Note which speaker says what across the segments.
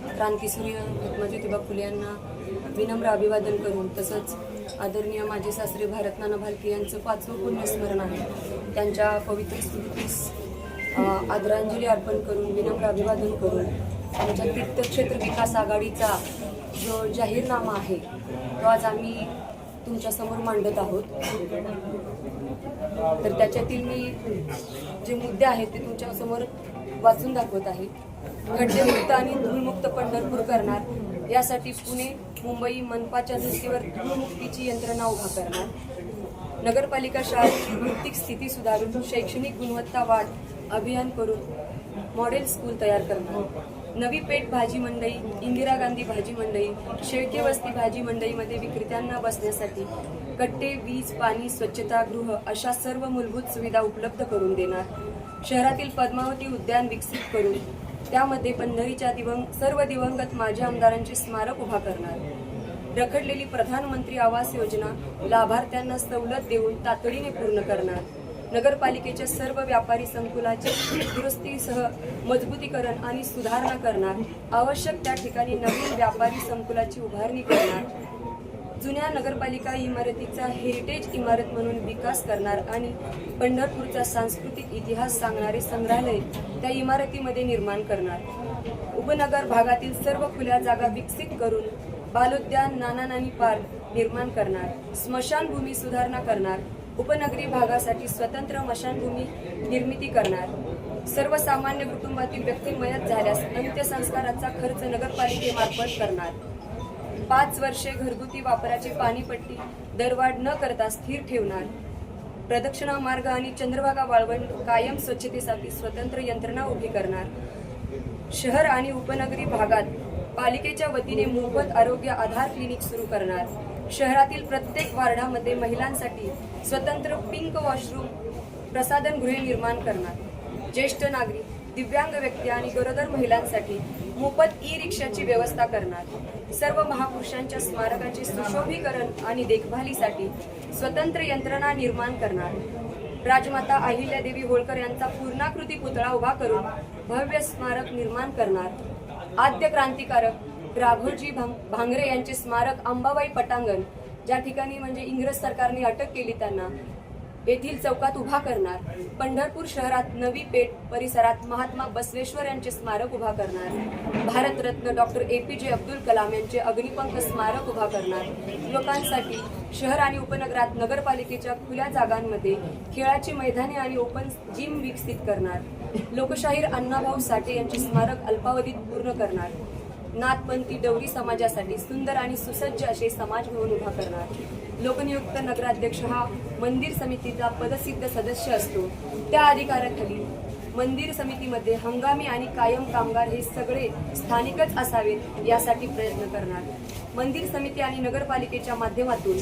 Speaker 1: क्रांतीसूर्य महात्मा ज्योतिबा फुले यांना विनम्र अभिवादन करून, तसंच आदरणीय माजी सासरे भारतनाना भालके यांचं 5वं पुण्यस्मरण आहे. त्यांच्या पवित्र स्मृतीस आदरांजली अर्पण करून, विनम्र अभिवादन करून त्यांच्या तीर्थक्षेत्र विकास आघाडीचा जो जाहीरनामा आहे तो आज आम्ही तुमच्यासमोर मांडत आहोत. तर त्याच्यातील मी जे मुद्दे आहेत ते तुमच्यासमोर वाचून दाखवत आहे. खड्डेमुक्त आणि धूळमुक्त पंढरपूर करणार, यासाठी पुणे मुंबई मनपाच्या धर्तीवर धूळमुक्तीची यंत्रणा उभा करणार. नगरपालिका शाळेची भौतिक स्थिती सुधारून शैक्षणिक गुणवत्ता वाढ अभियान करून मॉडेल स्कूल तयार करणार. नवी पेठ भाजी मंडई, इंदिरा गांधी भाजी मंडई, शेळके वस्ती भाजी मंडईमध्ये विक्रेत्यांना बसण्यासाठी कट्टे, वीज, पाणी, स्वच्छतागृह अशा सर्व मूलभूत सुविधा उपलब्ध करून देणार. शहरातील पद्मावती उद्यान विकसित करून त्यामध्ये पंढरीच्या सर्व दिवंगत माजी आमदारांचे स्मारक उभा करणार. रखडलेली प्रधानमंत्री आवास योजना लाभार्थ्यांना सवलत देऊन तातडीने पूर्ण करणार. नगरपालिकेच्या सर्व व्यापारी संकुलाचे दुरुस्तीसह मजबूतीकरण आणि सुधारणा करणार. आवश्यक त्या ठिकाणी नवीन व्यापारी संकुलाची उभारणी करणार. जुन्या नगरपालिका इमारतीचा हेरिटेज इमारत म्हणून विकास करणार आणि पंढरपूरचा सांस्कृतिक इतिहास सांगणारे संग्रहालय त्या इमारतीमध्ये निर्माण करणार. उपनगर भागातील सर्व खुल्या जागा विकसित करून बालोद्यान, नाना नानी पार्क निर्माण करणार. स्मशानभूमी सुधारणा करणार. उपनगरी भागासाठी स्वतंत्र स्मशानभूमी निर्मिती करणार. सर्वसामान्य कुटुंबातील व्यक्ती मयत झाल्यास अंत्यसंस्काराचा खर्च नगरपालिकेमार्फत करणार. 5 वर्षे घरगुती वापराची पाणीपट्टी दरवाढ न करता स्थिर ठेवणार. प्रदक्षिणा मार्ग आणि चंद्रभागा वाळवंट कायम स्वच्छतेसाठी स्वतंत्र यंत्रणा उभी करणार. शहर आणि उपनगरी भागात पालिकेच्या वतीने मोफत आरोग्य आधार क्लिनिक सुरू करणार. शहरातील प्रत्येक वार्डामध्ये महिलांसाठी स्वतंत्र पिंक वॉशरूम, प्रसाधनगृहे निर्माण करणार. ज्येष्ठ नागरिक, दिव्यांग व्यक्ती आणि गरोदर महिलांसाठी मोफत ई-रिक्षाची व्यवस्था करणार. सर्व महापुरुषांच्या स्मारकाचे सुशोभीकरण आणि देखभालीसाठी स्वतंत्र यंत्रणा निर्माण करणार. राजमाता अहिल्यादेवी होळकर यांचा पूर्णाकृती पुतळा उभा करून भव्य स्मारक निर्माण करणार. आद्य क्रांतिकारक राघोजी भांगरे यांचे स्मारक अंबाबाई पटांगण, ज्या ठिकाणी म्हणजे इंग्रज सरकारने अटक केली त्यांना, येथील चौकात उभा करणार. पंढरपूर शहरात नवी पेठ परिसरात महात्मा बसवेश्वर यांचे स्मारक उभा करणार. भारतरत्न डॉक्टर APJ अब्दुल कलाम यांचे अग्निपंख स्मारक उभा करणार. युवकांसाठी शहर आणि उपनगरात नगरपालिकेच्या खुल्या जागांमध्ये खेळाची मैदाने आणि ओपन जिम विकसित करणार. लोकशाहीर अण्णाभाऊ साठे यांचे स्मारक अल्पावधीत पूर्ण करणार. नाथपंथी डवरी समाजासाठी सुंदर आणि सुसज्ज असे समाजभवन उभा करणार. लोकनियुक्त नगराध्यक्ष हा मंदिर समितीचा पदसिद्ध सदस्य असतो. त्या अधिकाराखाली मंदिर समितीमध्ये हंगामी आणि कायम कामगार हे सगळे स्थानिकच असावेत यासाठी प्रयत्न करणार. मंदिर समिती आणि नगरपालिकेच्या माध्यमातून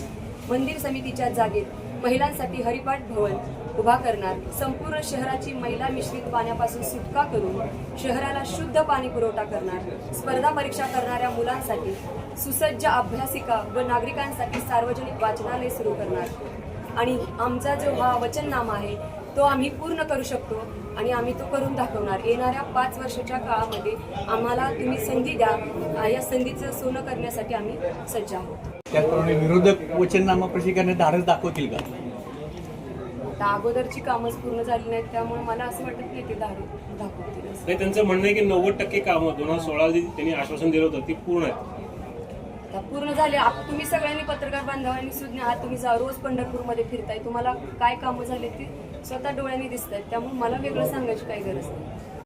Speaker 1: मंदिर समितीच्या जागेत महिलांसाठी हरिपाठ भवन उभा करणार. संपूर्ण शहराची मैला मिश्रित पाण्यापासून सुटका करून शहराला शुद्ध पाणी पुरवठा करणार. स्पर्धा परीक्षा करणाऱ्या मुलांसाठी सुसज्ज अभ्यासिका व नागरिकांसाठी सार्वजनिक वाचनालय सुरू करणार. आणि आमचा जो हा वचननामा आहे तो आम्ही पूर्ण करू शकतो आणि आम्ही तो करून दाखवणार. येणाऱ्या 5 वर्षाच्या काळामध्ये आम्हाला तुम्ही संधी द्या. या संधीचं सोनं करण्यासाठी आम्ही सज्ज आहोत.
Speaker 2: त्याचप्रमाणे विरोधक वचननामा प्रशिक्षण धाडस दाखवतील का?
Speaker 1: अगोदरची कामच पूर्ण झाली नाहीत, त्यामुळे मला असं वाटत नाही ते दाखवतील.
Speaker 3: नाही, त्यांचं म्हणणं आहे की 90% कामं 2016 त्यांनी आश्वासन दिलं होतं ती पूर्ण आहेत.
Speaker 1: पूर्ण झाले. तुम्ही सगळ्यांनी पत्रकार बांधवांनी सुद्धा आहात, तुम्ही रोज पंढरपूरमध्ये फिरताय, तुम्हाला काय कामं झाले ते स्वतः डोळ्यांनी दिसत आहेत, त्यामुळे मला वेगळं सांगायची काही गरज नाही.